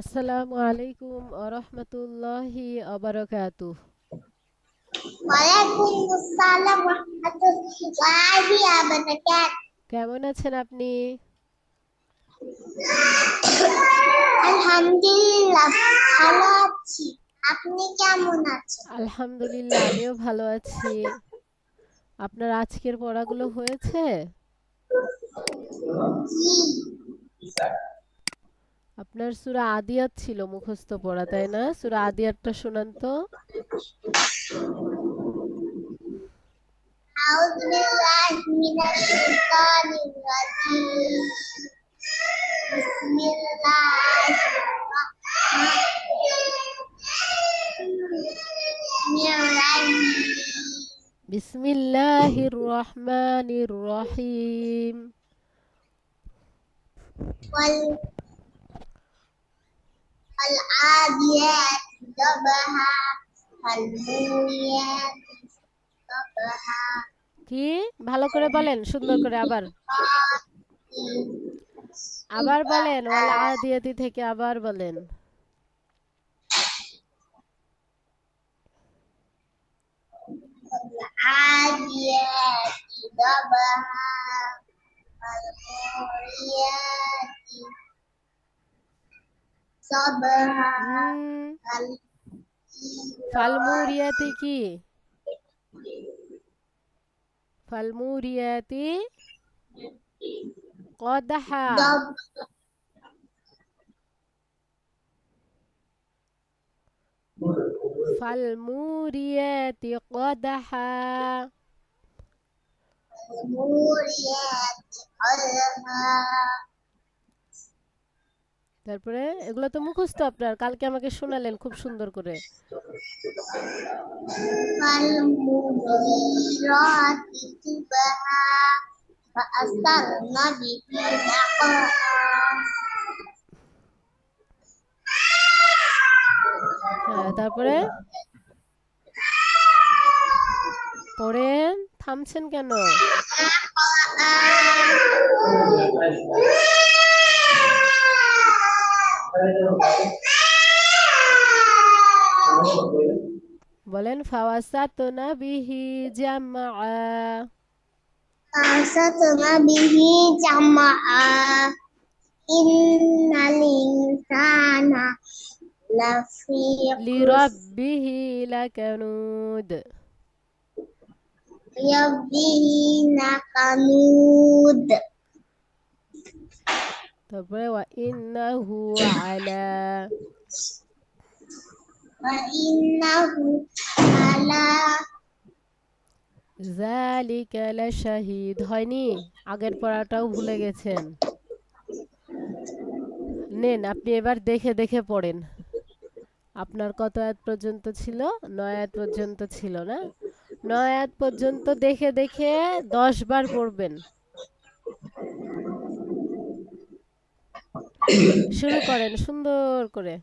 আসসালামু আলাইকুম ওয়া রাহমাতুল্লাহি ওয়া বারাকাতুহু। ওয়ালাইকুম আসসালাম ওয়া রাহমাতুল্লাহি ওয়া বারাকাতুহু। কেমন আছেন আপনি? আলহামদুলিল্লাহ ভালো আছি। আপনি কেমন আছেন? আলহামদুলিল্লাহ আমিও ভালো আছি। আপনার আজকের পড়াগুলো হয়েছে? জি। আপনার সূরা আদিয়াত ছিল মুখস্থ পড়া, তাই না? সূরা আদিয়াতটা শোনান তো। আউযু বিল্লাহি মিনাশ শাইতানির রাজীম। বিসমিল্লাহির রাহমানির রাহিম। বিসমিল্লাহির রহমানির রহিম। ওয়াল আদিয়াতি দবহা ফাল মুরিয়াতি দবহা। কি? ভালো করে বলেন, সুন্দর করে আবার। আবার বলেন, ওয়াল আদিয়াতি থেকে আবার বলেন। العاديات ضبحا فالموريات صبحا হুম, فالموريات ফালমুরিয়াতি কি? ফালমুরিয়াতি কদহা। ضب فالموريات قدحا. فالموريات قدحا তারপরে এগুলো তো মুখস্থ আপনার, কালকে আমাকে শোনালেন খুব সুন্দর করে। فالمغيرات صبحا فأثرن به نقعا হ্যাঁ, তারপরে পড়েন, থামছেন কেন? বলেন ফাওয়াসাতনা বিহি জামআ। فأسطن به جمعا إن الإنسان لفي خسر লিরাব্বিহি লাকানুদ। ربه لكنود তারপরে ওয়া ইন্নাহু আলা وإنه على যালিকা লাশাহিদ। হয়নি? আগের পড়াটাও ভুলে গেছেন। নেন, আপনি এবার দেখে দেখে পড়েন। আপনার কত আয়াত পর্যন্ত ছিল? ৯ আয়াত পর্যন্ত ছিল না? ৯ আয়াত পর্যন্ত দেখে দেখে ১০ বার পড়বেন। শুরু করেন সুন্দর করে।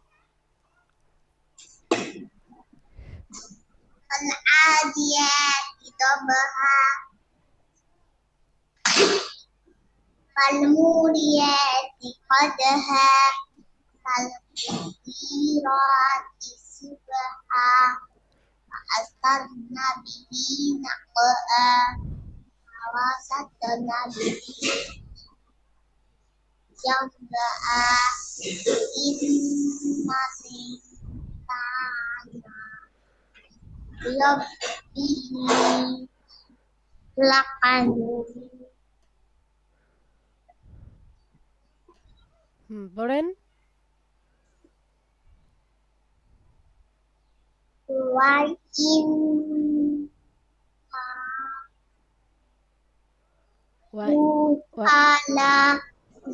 العاديات ضبحا فالموريات قدحا فالمغيرات صبحا فأثرن به نقعا وسطن به جمعا إن الإنسان لربه لكنود পড়েন। وإنه ওয়া ওয়া على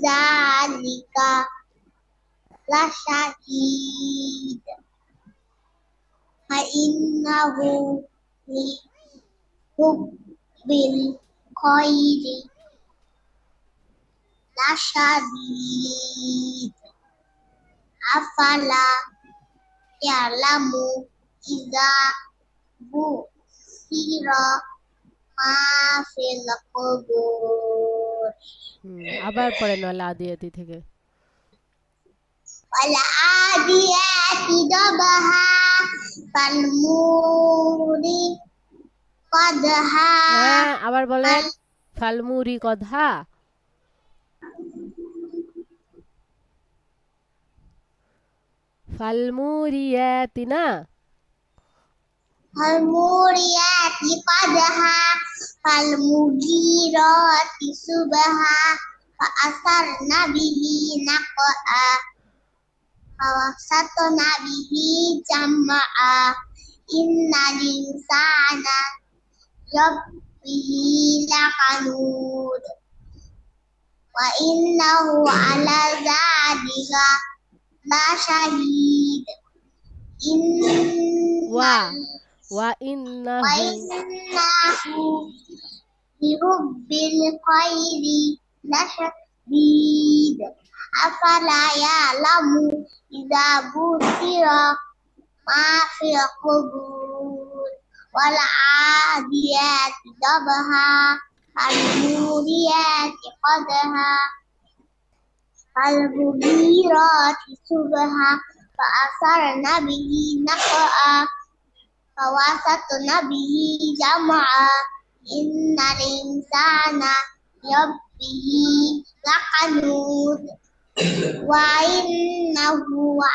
ذلك لشهيد فإنه لحب الخير لشديد أفلا يعلم إذا بُصِّرَ ما في القبور আবার পড়েন ওয়াল আদিয়াতি থেকে। والعاديات ضبحا فالموري قدحا হ্যাঁ আবার বলেন ফালমুরি কদহা ফালমুরিয়াতি না فالموريات قدحا فالمغيرات صبحا فأثرن به نقعا فوسطن به جمعا إن الإنسان ربه لقنود وإنه على ذلك لشهيد إن ওয়া ওয়া ইন্নাহু وإنه لحب الخير لشديد أفلا يعلم إذا بشر ما في القبور والعاديات ضبحا فالموريات قدحا فالمغيرات صبحا فأثرن به نقعا فوسطن به جمعا إن الإنسان لربه لقنود وإنه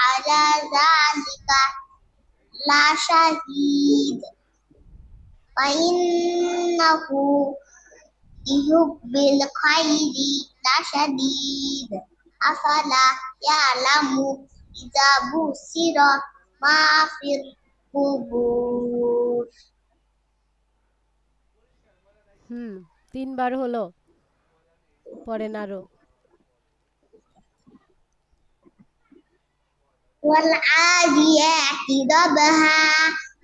على ذلك لشهيد وإنه لحب الخير لشديد أفلا يعلم إذا بشر ما في القبور তিনবার হলো পড়েন আরো والعاديات ضبحا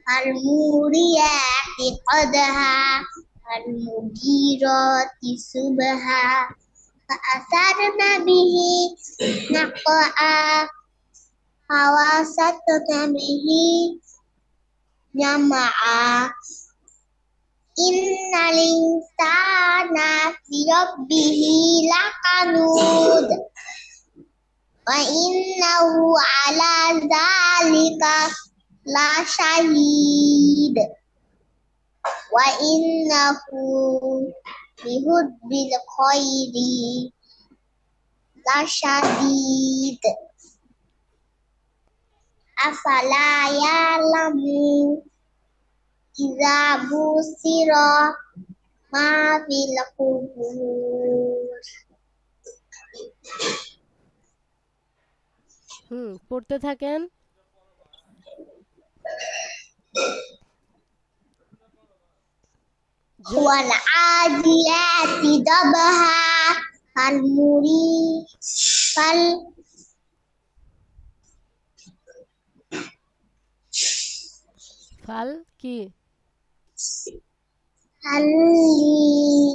فالموريات قدحا فالمغيرات صبحا فأثرن به نقعا فوسطن به جمعا إن الإنسان لربه لقنود وإنه على ذلك لشهيد وإنه لحب الخير لشديد أفلا يعلم إذا بشر ما في القبور পড়তে থাকেন والعاديات ضبحا ফাল কি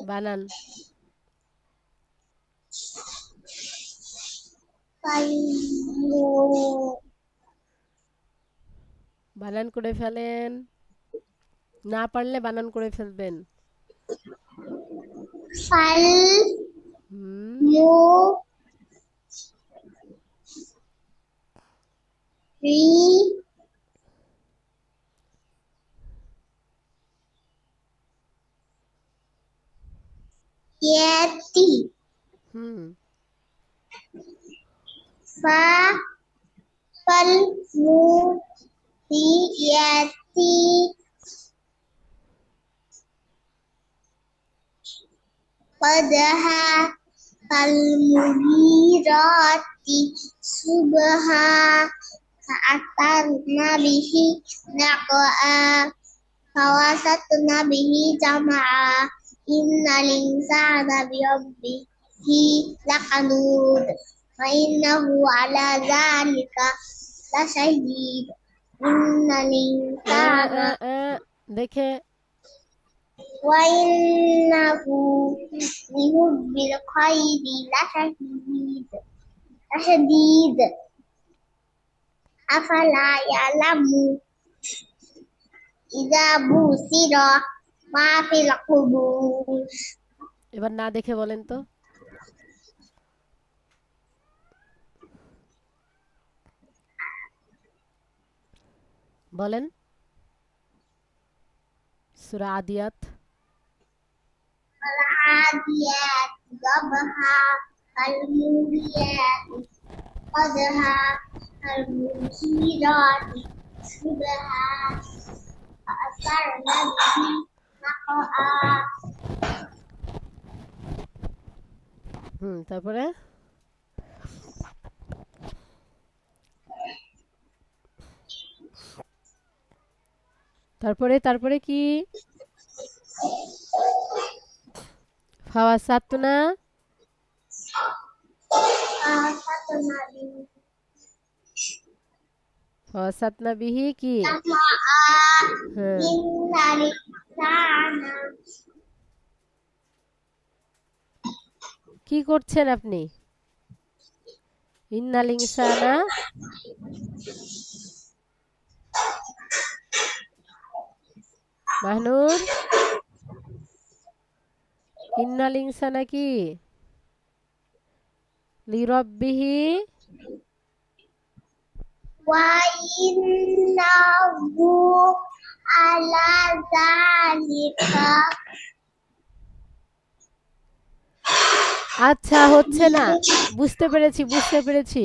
বানান বানান করে ফেলেন না পারলে বানান করে ফেলবেন فال হুম مو ري ياتي হুম فا فال مو ري ياتي قدها فالمغيرات صبحا فأثرن به نقعا فوسطن به جمعا إن الإنسان بربه لقنود وإنه على ذلك لشهيد إن الإنسان দেখে وإنه لحب الخير لشديد أفلا يعلم إذا بشر ما في القبور এবার না দেখে বলেন তো বলেন সূরা আদিয়াত والعاديات ضبحا فالموريات قدحا فالمغيرات صبحا فأثرن به نقعا তারপরে তারপরে কি ফাওয়াসাতনা فأثرن به ফাওয়াসাতনা বিহি কি نقعا হ্যাঁ إن الإنسان কি করছেন আপনি ইন্নাল ইনসানা মাহনুর ইন্নাল ইনসানা কি লিরাব্বিহি وإنه على ذلك আচ্ছা হচ্ছে না বুঝতে পেরেছি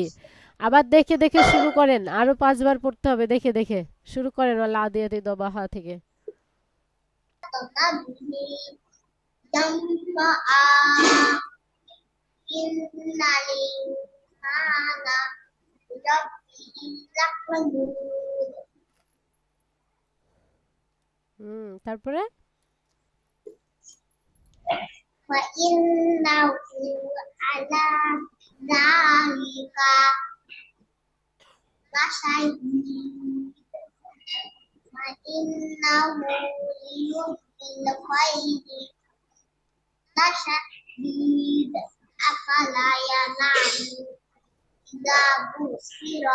আবার দেখে দেখে শুরু করেন আরো 5 বার পড়তে হবে দেখে দেখে শুরু করেন ওয়াল আদিয়াতি দবাহা থেকে به جمعا إن الإنسان لربه لكنود তারপরে وإنه على ذلك لشهيد وإنه لحب الخير لشديد أفلا ينام إذا بشر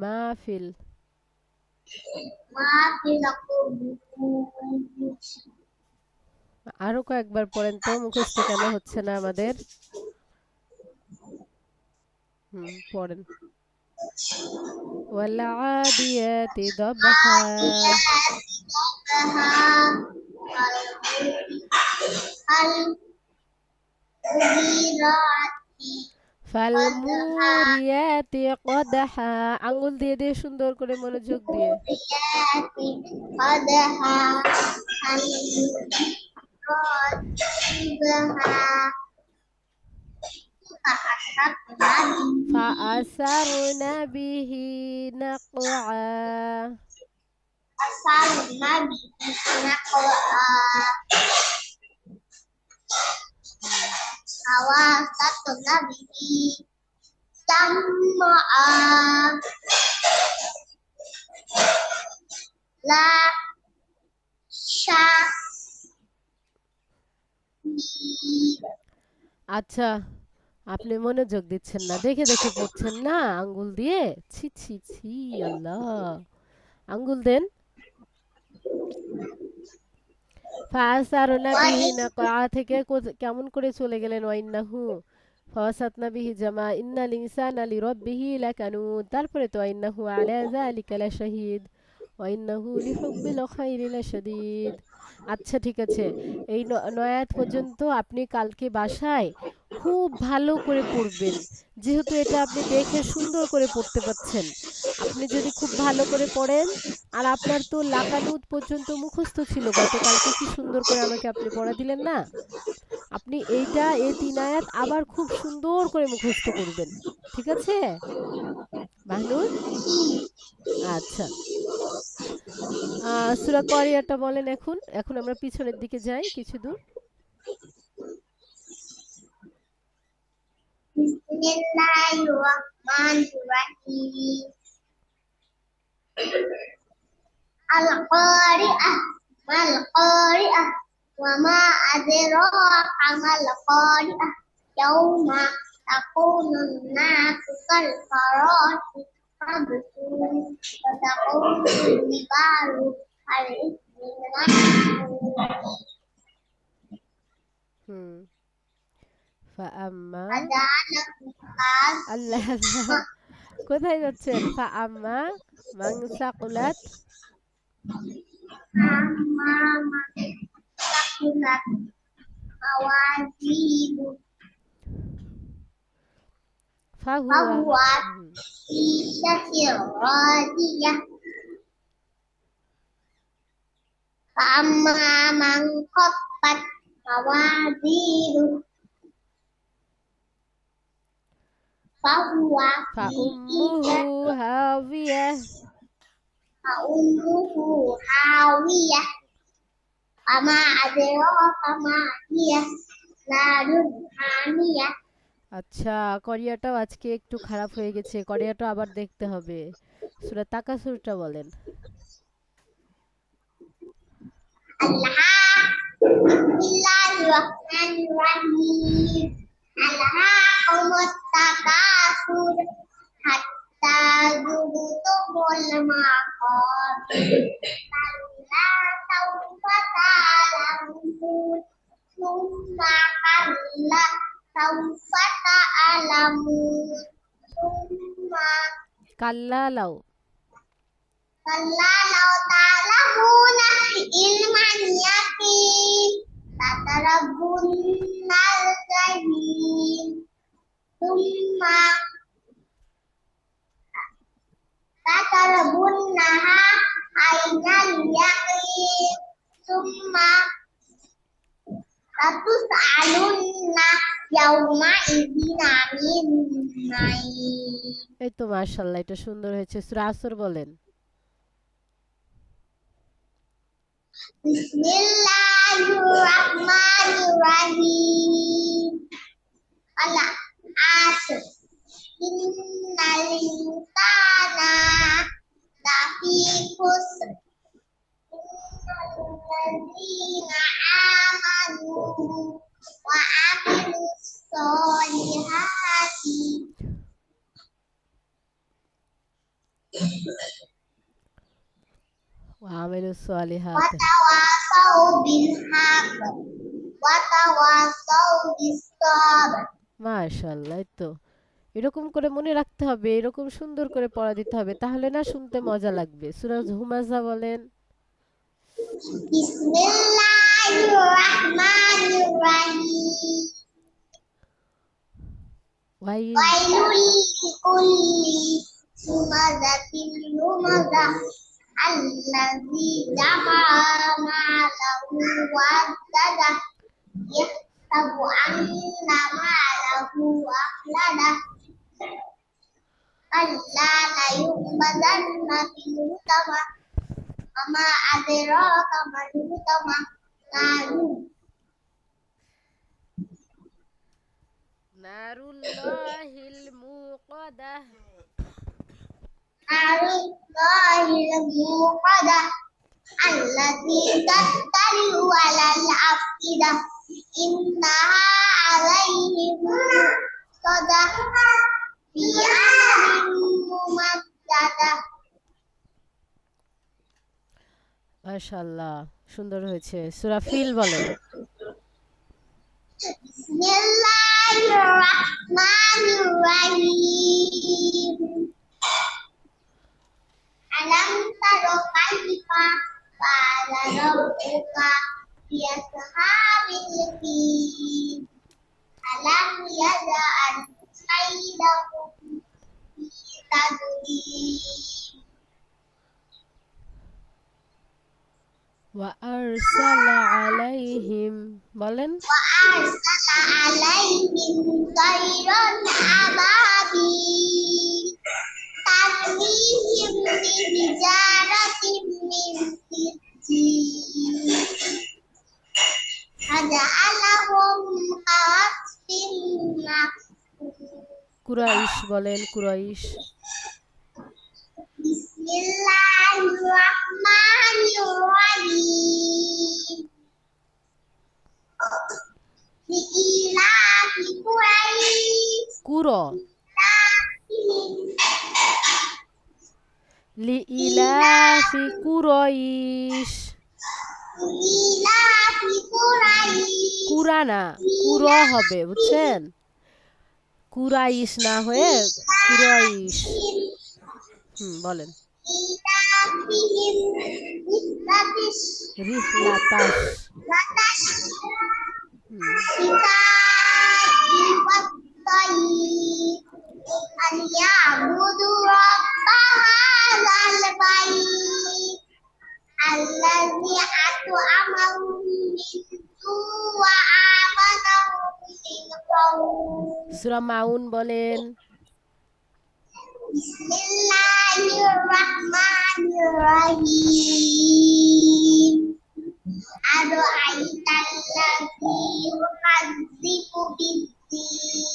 মাহফিল ما في القبور আরো কয়েকবার পড়েন তো মুখস্থ কেন হচ্ছে না আমাদের পড়েন ওয়াল আদিয়াতি দবহা ফালমুরিয়াতি কদহা আঙ্গুল দিয়ে দিয়ে সুন্দর করে মনোযোগ দিয়ে فأثرن به نقعا فواسطن به جمعا لا شهيد আচ্ছা আপনি মনোযোগ দিচ্ছেন না দেখে দেখে পড়ছেন না আঙ্গুল দিয়ে ছি ছি ছি আল্লাহ আঙ্গুল দেন ফাসারনা বিহি নাকা থেকে কেমন করে চলে গেলেন ওয়াইন্নাহু ফাওয়াসাতনা বিহি জামা ইন্নাল ইনসানা লিরাব্বিহি লাকানুদ তারপরে তো ওয়াইন্নাহু আলা যালিকা লাশাহিদ ওয়াইন্নাহু লিহুব্বিল খাইরি লাশাদীদ আচ্ছা ঠিক আছে এই 9 আয়াত পর্যন্ত আপনি কালকে বাসায় খুব ভালো করে পড়বেন যেহেতু এটা আপনি দেখে সুন্দর করে পড়তে পাচ্ছেন আপনি যদি খুব ভালো করে পড়েন আর আপনার তো লাকানুত পর্যন্ত মুখস্থ ছিল গতকালকে কি সুন্দর করে আমাকে আপনি পড়া দিলেন না আপনি এই 3 আয়াত আবার খুব সুন্দর করে মুখস্থ করবেন ঠিক আছে মাহনুর আচ্ছা সূরা কোরিয়াটা বলেন এখন আমরা পিছনের দিকে যাই কিছু দূর Bismillahirrahmanirrahim. Al-Qari'ah mal-Qari'ah wa ma adraka mal-Qari'ah yauma takunu an-nasu kal-farasi fabthun wa takunu al-jibalu فأما فجعلهم আল্লাহ কোথায় যাচ্ছেন? ফাআম্মা মান সাকুলাত أما من ثقلت موازينه ফাহুয়া فهو في عيشة راضية فأما من خفت موازينه فهو في ফাউম্মুহু عيشة হাওিয়া فأمه هاوية وما أدراك ما هي نار حامية আচ্ছা, কোরিয়াটাও আজকে একটু খারাপ হয়ে গেছে, কোরিয়াটা আবার দেখতে হবে। সূরা তাকাসুরটা বলেন। بسم الله الرحمن الرحيم ألهاكم التكاثر حتى زرتم المقابر كلا سوف تعلمون ثم كلا سوف تعلمون ثم কাল্লালাও كلا لو تعلمون علم اليقين لتربن الجحيم ثم لتربنها عين اليقين ثم لتسألن يومئذ عن النعيم এই তো মাশাআল্লাহ, এটা সুন্দর হয়েছে। সূরা আসর বলেন। بسم الله الرحمن الرحيم العصر إن الإنسان لفي خسر إلا الذين آمنوا وعملوا الصالحات ওয়ামিলুস সালিহাত। وتواصوا بالحق وتواصوا بالصبر মাশাআল্লাহ, এই তো এরকম করে মনে রাখতে হবে, এরকম সুন্দর করে পড়া দিতে হবে, তাহলে না শুনতে মজা লাগবে। সূরা হুমাযা বলেন। بسم الله الرحمن الرحيم ওয়াইল ويل لكل همزة لمزة الذي جمع ماله وعدده يحسب أن ماله أخلده كلا لينبذن في الحطمة وما أدراك ما الحطمة নারুল্লাহিল মুকাদ্দাহ। نار الله الموقدة التي تطلع على الأفئدة إنها عليهم مؤصدة في أمد ممددة মাশাআল্লাহ, সুন্দর হয়েছে। সূরা ফিল বলেন। بسم الله الرحمن الرحيم ألم تر كيف فعل ربك بأصحاب الفيل ألم يجعل كيدهم في تدليل ওয়াআরসালা আলাইহিম বলেন। وأرسل عليهم طيرا أبابيل ترميهم بحجارة من سجيل فجعلهم كعصف مأكول কুরাইশ বলেন, কুরাইশ। بسم الله الرحمن الرحيم لإيلاف قريش কুর লিইলাফি কুরাইশ। لإيلاف قريش কুরানা কুর হবে, বুঝছেন? কুরাইশ না হয়ে কুরাইশ। বলেন। إيلافهم রিহলাতাস। الشتاء والصيف فليعبدوا رب هذا البيت الذي أطعمهم من جوع وآمنهم من خوف সূরা মাউন বলেন। Bismillahirrahmanirrahim. أرأيت الذي يكذب بالدين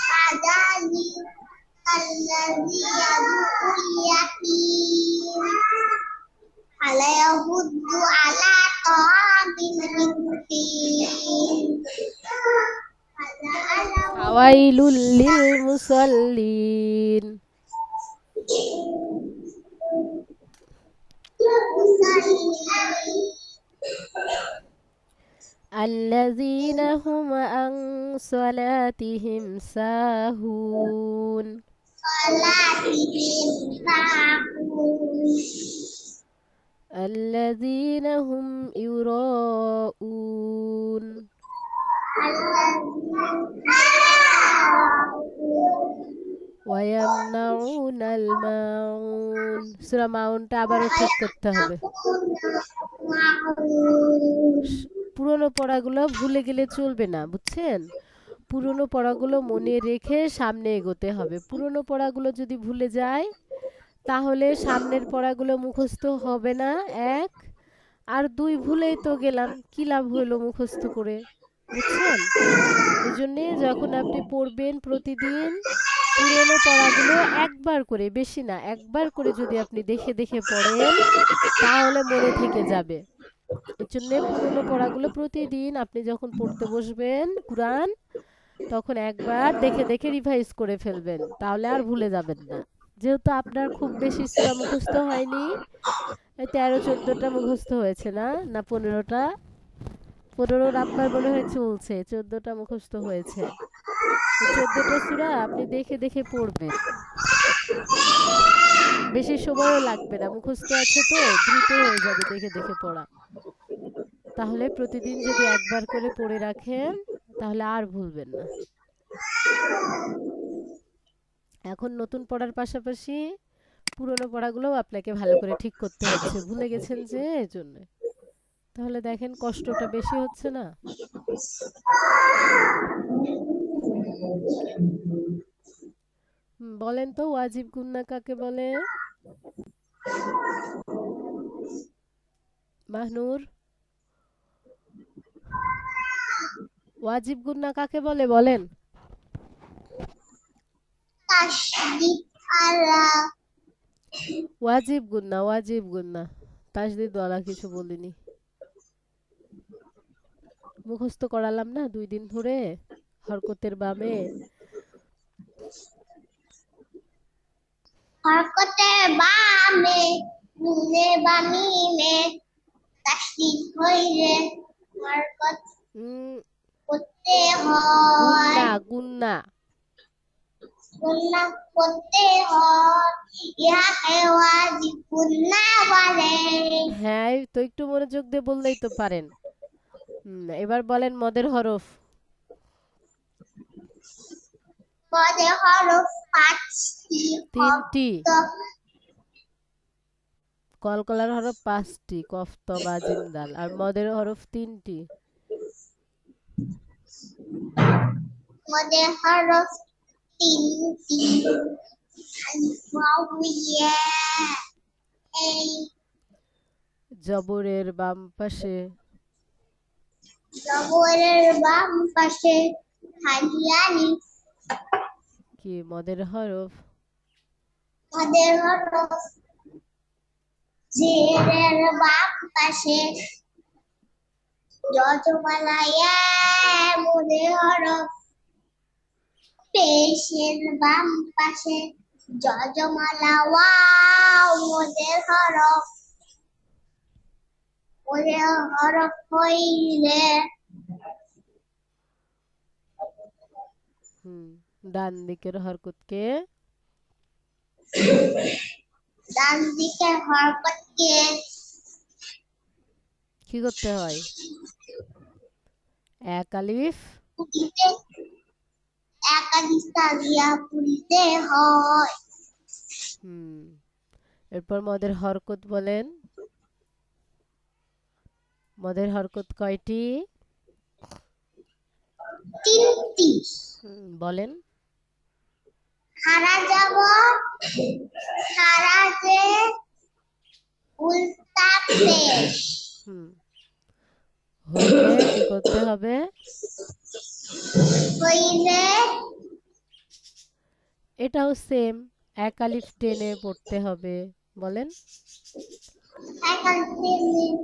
فذلك الذي يدعو اليتيم ولا يحض على طعام المسكين ফাওয়াইলুল লিল মুসাল্লিন। الذين هم عن صلاتهم ساهون. الذين هم يراءون. ويمنعون الماعون. সূরা মাউনটা আবারও ঠিক করতে হবে। পুরনো পড়াগুলো ভুলে গেলে চলবে না, বুঝছেন? পুরনো পড়াগুলো মনে রেখে সামনে এগোতে হবে। পুরনো পড়াগুলো যদি ভুলে যায় তাহলে সামনের পড়াগুলো মুখস্থ হবে না, এক। আর দুই, ভুলেই তো গেলাম, কি লাভ হলো মুখস্থ করে, বুঝছেন? এই জন্যে যখন আপনি পড়বেন প্রতিদিন পুরনো পড়াগুলো একবার করে, বেশি না, একবার করে যদি আপনি দেখে দেখে পড়েন তাহলে মনে থেকে যাবে। এর জন্যে পুরনো পড়াগুলো প্রতিদিন আপনি যখন পড়তে বসবেন কোরআন, তখন একবার দেখে দেখে রিভাইজ করে ফেলবেন, তাহলে আর ভুলে যাবেন না। যেহেতু আপনার খুব বেশি সূরা মুখস্থ হয়নি, 13-14টা মুখস্থ হয়েছে না, না 15টা? 15 আপনার মনে হয় চলছে, 14টা মুখস্থ হয়েছে। 14টা সূরা আপনি দেখে দেখে পড়বেন, বেশি সময়ও লাগবে না, মুখস্থ আছে তো দ্রুত হয়ে যাবে দেখে দেখে পড়া। তাহলে প্রতিদিন যদি একবার করে পড়ে রাখেন তাহলে আর ভুলবেন না। এখন নতুন পড়ার পাশাপাশি পুরনো পড়াগুলোও আপনাকে ভালো করে ঠিক করতে হচ্ছে, ভুলে গেছেন যে, এজন্য। তাহলে দেখেন কষ্টটা বেশি হচ্ছে না? বলেন তো ওয়াজিব গুন্না কাকে বলে? মাহনুর, ওয়াজিব গুন্না কাকে বলে বলেন? ওয়াজিব গুন্না, ওয়াজিব গুন্না, তাসদিদ ওয়ালা কিছু বলিনি। মুখস্থ করালাম না 2 দিন ধরে, হরকতের বামে। হরকতের বামে নুনে বামিমে তাসদিদ হইলে হরকত করতে হয়, গুন্না গুন্না করতে হয়, ইহাকে ওয়াজিব গুন্না বলে। হ্যাঁ, তো একটু মনোযোগ দিয়ে বললেই তো পারেন। এবার বলেন মদের হরফ। মদের হরফ 5টি, 3টি। কলকলার হরফ 5টি, কফ ত বা জিম দাল। আর মদের হরফ 3টি। মদের হরফ 3টি, আলিফ ওয়াও ইয়া। এই জবরের বাম পাশে, জবরের বাম পাশে খালি আলিফ। কি মদের হরফ? মদের হরফ। জেরের বাম পাশে যজমালা ইয়া, মদের হরফ। পেশের বাম পাশে যজমালা ওয়াও, মদের হরফ। মদের হরফ হইলে হুম, ডান দিকের হরকতকে ডান দিকের হরকতকে কি করতে হয়? এক আলিফ তুলিতে একাধিক তালিয়া তুলতে হয়। হুম, এরপর মদের হরকত বলেন। মদের হরকত কয়টি? তিনটি। বলেন। হারা যাব, হারাজে, উল্টা পেশ। হুম, হইলে কি করতে হবে? হইলে এটাও সেম, এক আলিফ টেনে পড়তে হবে। বলেন। একাধিক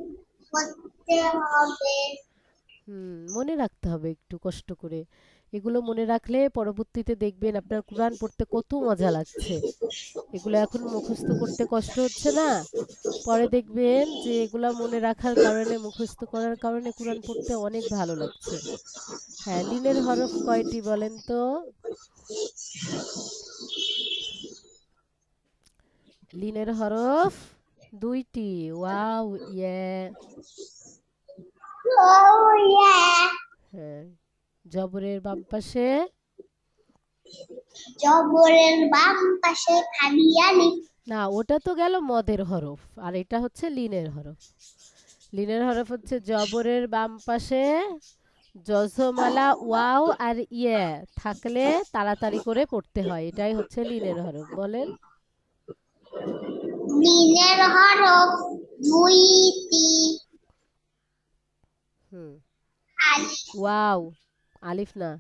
করতে হবে। মনে রাখতে হবে একটু কষ্ট করে। এগুলো মনে রাখলে পরবর্তীতে দেখবেন আপনার কোরআন পড়তে কত মজা লাগছে। এগুলো এখন মুখস্থ করতে কষ্ট হচ্ছে না, পরে দেখবেন যে এগুলা মনে রাখার কারণে, মুখস্থ করার কারণে কোরআন পড়তে অনেক ভালো লাগছে। হ্যাঁ, লিনের হরফ কয়টি বলেন তো? লিনের হরফ দুইটি। ওয়াও, ইয়ে। Oh yeah. হ্যাঁ, জবরের বাম পাশে জবরের বাম পাশে খালি আলিফ। না, ওটা তো গেল মদের হরফ, আর এটা হচ্ছে লিনের হরফ। লিনের হরফ হচ্ছে জবরের বাম পাশে জজমালা ওয়াও আর ইয়ে থাকলে তাড়াতাড়ি করে পড়তে হয়, এটাই হচ্ছে লিনের হরফ। বলেন। লিনের হরফ দুইটি। হুম, আলিফ ওয়াও, আলিফ না,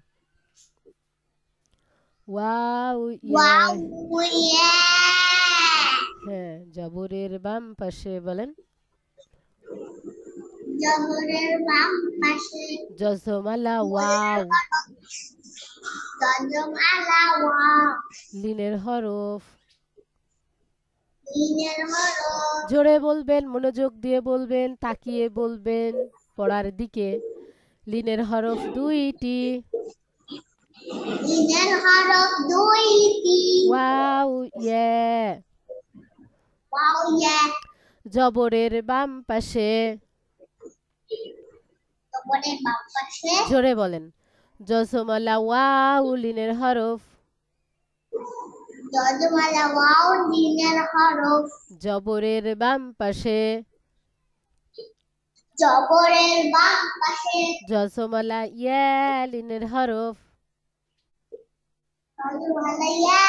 ওয়াও ইয়ে। ওয়াও ইয়া। হ্যাঁ, জবরের বাম পাশে বলেন। জবরের বাম পাশে জজমালা ওয়াও, জজমালা ওয়াও। লিনের হরফ। লিনের হরফ জোরে বলবেন, মনোযোগ দিয়ে বলবেন, তাকিয়ে বলবেন পড়ার দিকে। লিনের হরফ দুইটি। লিনের হরফ দুইটি। ওয়াও ইয়ে। ওয়াও ইয়া। জবরের বাম পাশে জবরের বাম পাশে জোরে বলেন। জজমালা ওয়াও, লিনের হরফ। জজমালা ওয়াও লিনের হরফ। জবরের বাম পাশে জবরের বাম পাশে জজমালা ইয়ে, লিনের হরফ। জজমালা ইয়া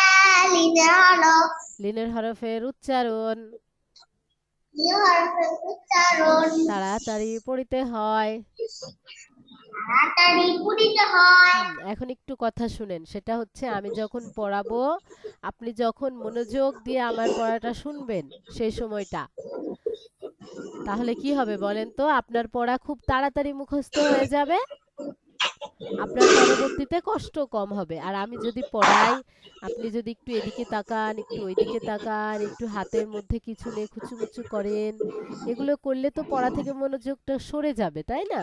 লিনের হরফ। লিনের হরফের উচ্চারণ লিনের হরফের উচ্চারণ তাড়াতাড়ি পড়িতে হয়। তাড়াতাড়ি পড়িতে হয়। এখন একটু কথা শুনেন, সেটা হচ্ছে আমি যখন পড়াবো, আপনি যখন মনোযোগ দিয়ে আমার পড়াটা শুনবেন সেই সময়টা, তাহলে কি হবে বলেন তো? আপনার পড়া খুব তাড়াতাড়ি মুখস্থ হয়ে যাবে, আপনার পরবর্তীতে কষ্ট কম হবে। আর আমি যদি পড়াই, আপনি যদি একটু এদিকে তাকান, একটু ওইদিকে তাকান, একটু হাতের মধ্যে কিছু নিয়ে খুচুমুচু করেন, এগুলো করলে তো পড়া থেকে মনোযোগটা সরে যাবে, তাই না?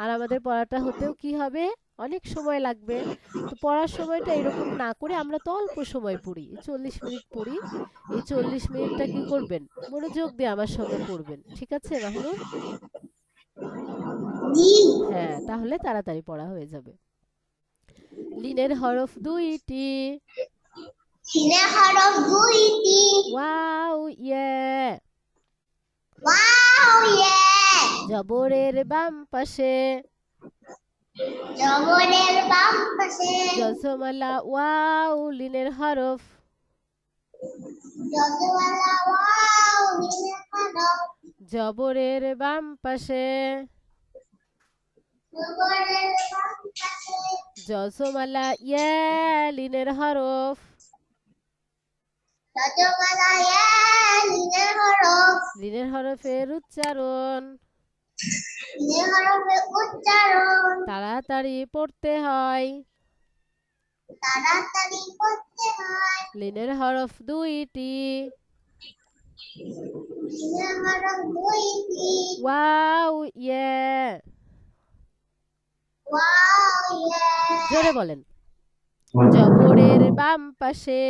আর আমাদের পড়াটা হতেও কি হবে, অনেক সময় লাগবে। তো পড়ার সময়টা এরকম না করে আমরা তো অল্প সময় পড়ি, 40 মিনিট পড়ি। এই 40 মিনিটটা কি করবেন, মনোযোগ দিয়ে আমার সঙ্গে পড়বেন, ঠিক আছে মাহমুদ? জি। হ্যাঁ, তাহলে তাড়াতাড়ি পড়া হয়ে যাবে। লিনের হরফ দুইটি। লিনের হরফ দুইটি। ওয়াও ইয়ে। ওয়াও ইয়া। জবরের বাম পাশে জবরের বাম পাশে জজমালা ওয়াও, লিনের হরফ। জজমালা ওয়াও লিনের হরফ। জবরের বাম পাশে জবরের বাম পাশে জজমালা ইয়ে, লিনের হরফ। জজমালা ইয়া লিনের হরফ। লিনের হরফের উচ্চারণ লিনের হরফের উচ্চারণ তাড়াতাড়ি পড়তে হয়। তাড়াতাড়ি করতে হয়। লিনের হরফ দুইটি। লিনের হরফ দুইটি। ওয়াও ইয়ে। ওয়াও ইয়া। জোরে বলেন। জবরের বাম পাশে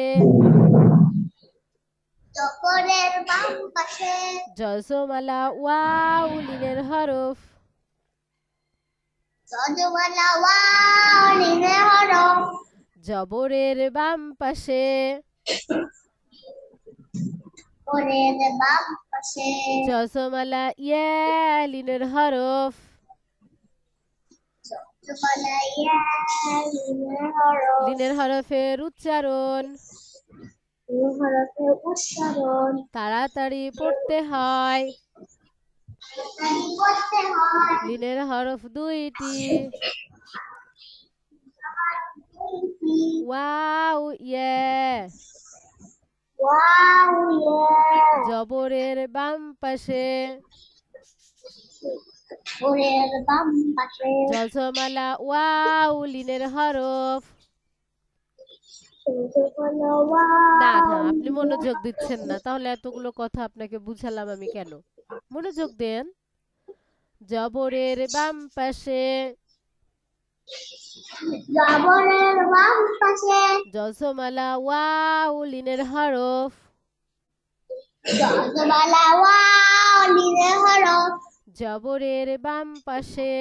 জবরের বাম পাশে জজমালা ওয়াও লিনের হরফ জজওয়ালা ওয়াও লিনের হরফ জবরের বাম পাশে জবরের বাম পাশে জজমালা ইয়া লিনের হরফ জজওয়ালা ইয়া লিনের হরফ লিনের হরফের উচ্চারণ লিনের হরফের উচ্চারণ তাড়াতাড়ি পড়তে হয় তাড়াতাড়ি পড়তে হয় লিনের হরফ দুইটি ওয়াও ইয়া ওয়াও ইয়া জবরের বাম পাশে জবরের বাম পাশে জজমালা ওয়াও লিনের হরফ জজওয়ালা না ওয়াও আপনি মনোযোগ দিচ্ছেন না, তাহলে এতগুলো কথা আপনাকে বুঝালাম আমি কেন? মনোযোগ দেন। জবরের বাম পাশে জবরের বাম পাশে জজমালা ওয়াও লিনের হরফ জজওয়ালা ওয়াও লিনের হরফ জবরের বাম পাশে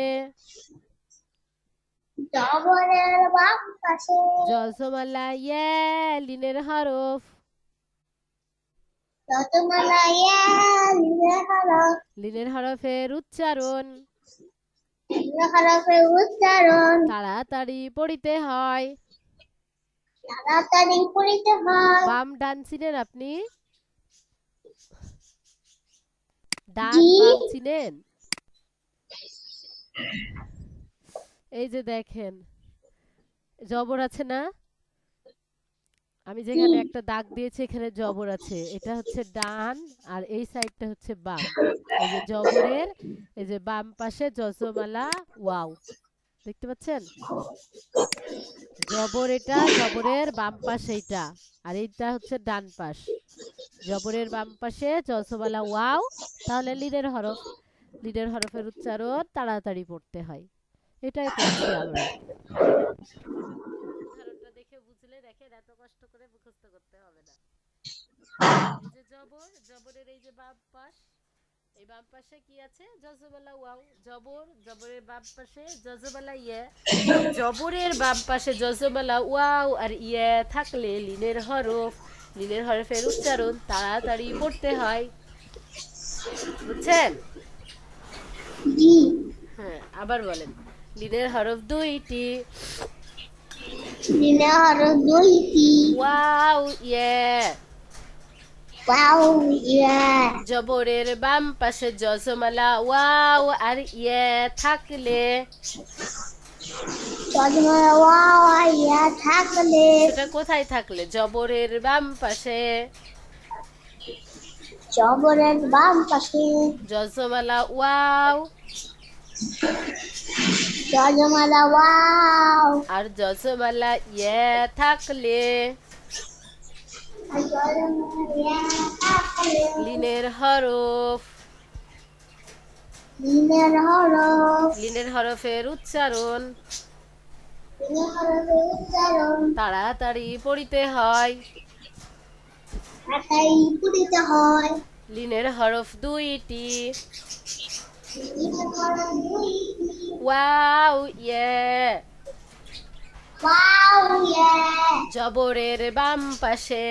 জবরের বাম পাশে জজমালা ইয়া লিনের হরফ জজওয়ালা ইয়া লিনের হরফ লিনের হরফের উচ্চারণ লিনের হরফের উচ্চারণ তাড়াতাড়ি পড়িতে হয়। তাড়াতাড়ি পড়িতে হয় বাম ডান চিনেন আপনি? ডান জি। বাম চিনেন? এই যে দেখেন জবর আছে না, আমি যেখানে একটা দাগ দিয়েছি এখানে জবর আছে, এটা হচ্ছে ডান আর এই সাইডটা হচ্ছে বাম। এই যে জবরের এই যে বাম পাশে জজমালা ওয়াও দেখতে পাচ্ছেন? জবর এটা, জবরের বাম পাশে এটা, আর এইটা হচ্ছে ডান পাশ। জবরের বাম পাশে জজমালা ওয়াও, তাহলে লিনের হরফ। লিনের হরফের উচ্চারণ তাড়াতাড়ি পড়তে হয়। এটাই পড়ছি আমরা। উদাহরণটা দেখে বুঝলে দেখেন এত কষ্ট করে মুখস্থ করতে হবে না। এই যে জবর, জবরের এই যে বাম পাশ, এই বাম পাশে কি আছে? জজমালা ওয়াও। জবর, জবরের বাম পাশে জজমালা ইয়া। জবরের বাম পাশে জজমালা ওয়াও আর ইয়া থাকলে লিনের হরফ। লিনের হরফের উচ্চারণ তাড়াতাড়ি পড়তে হয়। বুঝছেন? জি। হ্যাঁ, আবার বলেন। লিনের হরফ দুইটি। লিনের হরফ দুইটি ওয়াও ইয়া। ওয়াও ইয়া জবরের বাম পাশে জজমালা ওয়াও আর ইয়া থাকলে জজমালা ওয়াও আর ইয়া থাকলে এটা কোথায় থাকলে? জবরের বাম পাশে জবরের বাম পাশে জজমালা ওয়াও জজমালা ওয়াও আর জজমালা ইয়া থাকলে আর জজমালা ইয়া থাকলে লিনের হরফ। লিনের হরফ লিনের হরফের উচ্চারণ লিনের হরফের উচ্চারণ তাড়াতাড়ি পড়িতে হয়। তাড়াতাড়ি পড়িতে হয়। লিনের হরফ দুইটি। লিনের হরফ দুইটি ওয়াও ইয়া। ওয়াও ইয়া জবরের বাম পাশে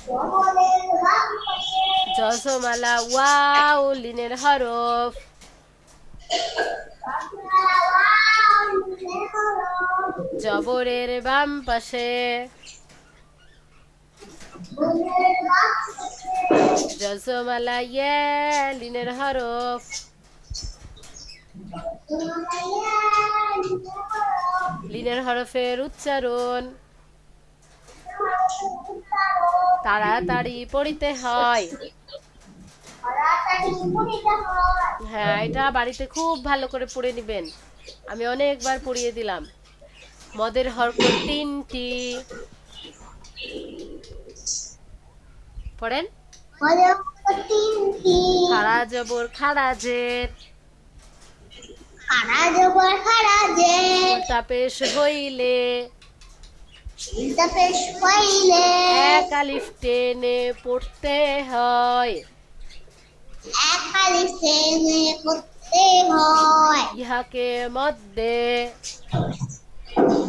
জবরের বাম পাশে জজমালা ওয়াও লিনের হরফ। জজমালা ওয়াও লিনের হরফ জবরের বাম পাশে জবরের বাম পাশে জজমালা ইয়া লিনের হরফ। জজমালা ইয়া লিনের হরফ লিনের হরফের উচ্চারণ উচ্চারণ তাড়াতাড়ি পড়িতে হয়। তাড়াতাড়ি পড়িতে হয়। হ্যাঁ, এটা বাড়িতে খুব ভালো করে পড়ে নেবেন। আমি অনেকবার পড়িয়ে দিলাম। মদের হরফ তিনটি। পড়েন। হরফ তিনটি খাড়া জবর খাড়া জের। খাড়া জবর খাড়া যে উল্টা পেশ হইলে উল্টা পেশ হইলে এক আলিফ টেনে পড়তে হয় এক আলিফ টেনে পড়তে হয় ইহাকে মধ্যে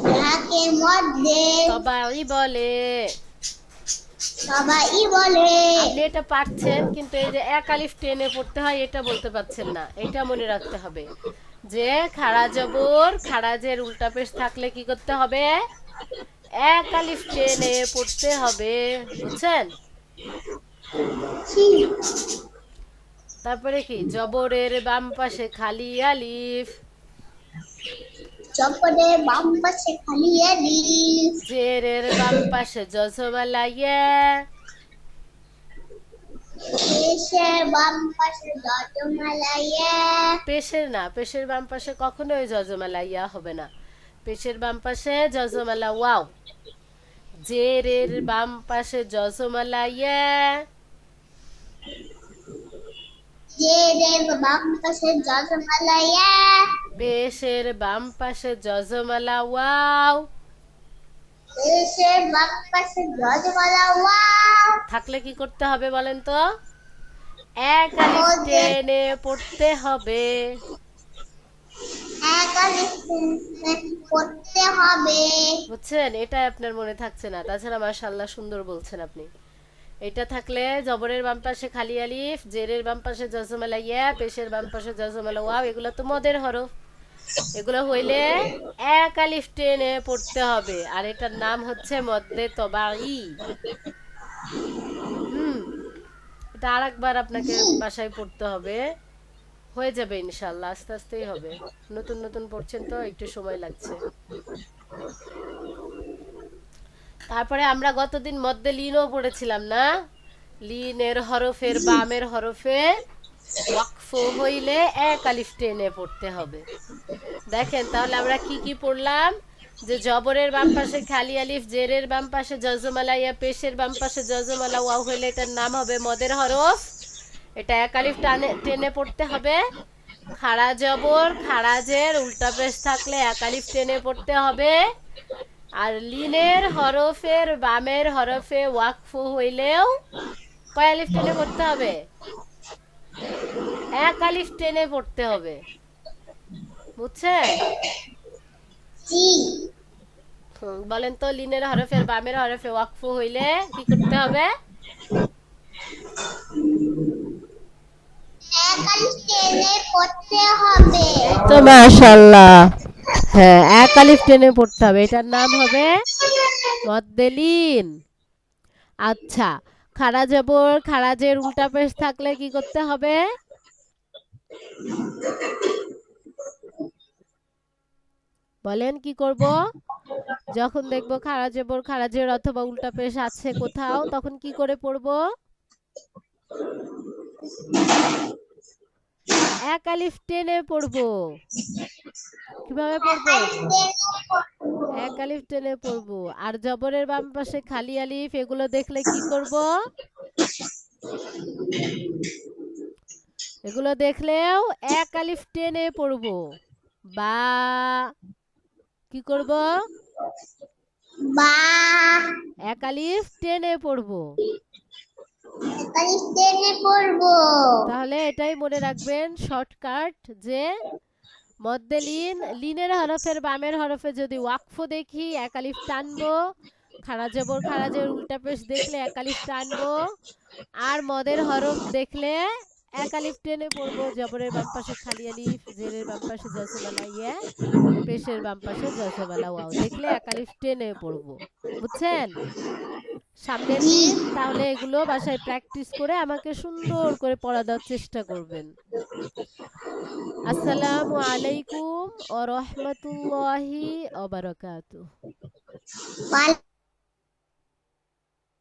ইহাকে মধ্যে তবাই বলে। সবাই বলে। আপনি এটা পারছেন, কিন্তু এই যে এক আলিফ টেনে পড়তে হয় এটা বলতে পারছেন না। এটা মনে রাখতে হবে যে খাড়া জবর খাড়াজের উল্টা পেশ থাকলে কি করতে হবে, এক আলিফ টেনে পড়তে হবে, বুঝছেন? তারপরে কি, জবরের বাম পাশে খালি আলিফ, জবরের বাম পাশে খালি আলিফ, জেরের বাম পাশে জজমালা ইয়া, পেশের বাম পাশে জজমালা ইয়া, পেশের না, পেশের বাম পাশে কখনোই জজমালা ইয়া হবে না, পেশের বাম পাশে জজমালা ওয়াও, জেরের বাম পাশে জজমালা ইয়া, জেরের বাম পাশে জজমালা ইয়া, পেশের বাম পাশে জজমালা ওয়াও, পেশের বাম পাশে জজমালা ওয়াও থাকলে কি করতে হবে বলেন তো, এক আলিফ টেনে পড়তে হবে। এক আলিফ টেনে পড়তে হবে, বুঝছেন? এটা আপনার মনে থাকছে না, তাছাড়া মাশাআল্লাহ সুন্দর বলছেন আপনি। এটা থাকলে জবরের বাম পাশে খালি আলিফ, জেরের বাম পাশে জজমালা ইয়া, পেশের বাম পাশে জজমালা ওয়াও, এগুলো তো মদের হরফ, এগুলো হইলে এক আলিফ টেনে পড়তে হবে, আর এটার নাম হচ্ছে মদ্দে তবাই। এটা আরেকবার আপনাকে বাসায় পড়তে হবে, হয়ে যাবে ইনশাআল্লাহ, আস্তে আস্তেই হবে, নতুন নতুন পড়ছেন তো একটু সময় লাগছে। তারপরে আমরা গতদিন মদ্দে লিনও পড়েছিলাম না, লিনের হরফের বামের হরফে ওয়াকফ হইলে এক আলিফ টেনে পড়তে হবে। দেখেন তাহলে আমরা কি কি পড়লাম, যে জবরের বাম পাশে খালি আলিফ, জেরের বাম পাশে জজমালা ইয়া, পেশের বাম পাশে জজমালা ওয়াও হইলে এটার নাম হবে মদের হরফ, এটা এক আলিফ টেনে পড়তে হবে। খাড়া জবর খাড়াজের উল্টা পেশ থাকলে এক আলিফ টেনে পড়তে হবে। আর লিনের হরফের বামের হরফে ওয়াকফ হইলেও কয় আলিফ টেনে পড়তে হবে, এক আলিফ টেনে পড়তে হবে, বুঝছেন? বলেন তো, লিনের হরফের বামের হরফে ওয়াকফ হইলে কি করতে হবে? এক আলিফ টেনে পড়তে হবে। তো মাশাআল্লাহ, হ্যাঁ এক আলিফ টেনে পড়তে হবে, এটার নাম হবে মদ্দে লিন। আচ্ছা, খাড়া জবর খাড়াজের উল্টা পেশ থাকলে কি করতে হবে? বলেন কি করব? যখন দেখবো খাড়া জবর খাড়াজের অথবা উল্টা পেশ আছে কোথাও, তখন কি করে পড়ব? এক আলিফ টেনে পড়ব। কিভাবে পড়ব? এক আলিফ টেনে পড়ব। আর জবরের বাম পাশে খালি আলিফ, এগুলো দেখলে কি করব? এগুলো দেখলেও এক আলিফ টেনে পড়ব। বা কি করব? বা এক আলিফ টেনে পড়ব। এক আলিফ টেনে পড়ব। তাহলে এটাই মনে রাখবেন শর্টকাট, যে মদ্দে লিন, লিনের হরফের বামের হরফে যদি ওয়াকফ দেখি এক আলিফ টানবো, খাড়া জবর খাড়াজের উল্টা পেশ দেখলে এক আলিফ টানবো, আর মদের হরফ দেখলে এক আলিফ টেনে পড়বো। জবরের বাম পাশে খালি আলিফ, জেরের বাম পাশে জজমালা ইয়া, পেশের বাম পাশে জজমালা ওয়াও দেখলে এক আলিফ টেনে পড়বো, বুঝছেন? সামনের দিন তাহলে এগুলো বাসায় প্র্যাকটিস করে আমাকে সুন্দর করে পড়া দেওয়ার চেষ্টা করবেন। আসসালামু আলাইকুম ওয়া রাহমাতুল্লাহি ওয়া বারাকাতুহু।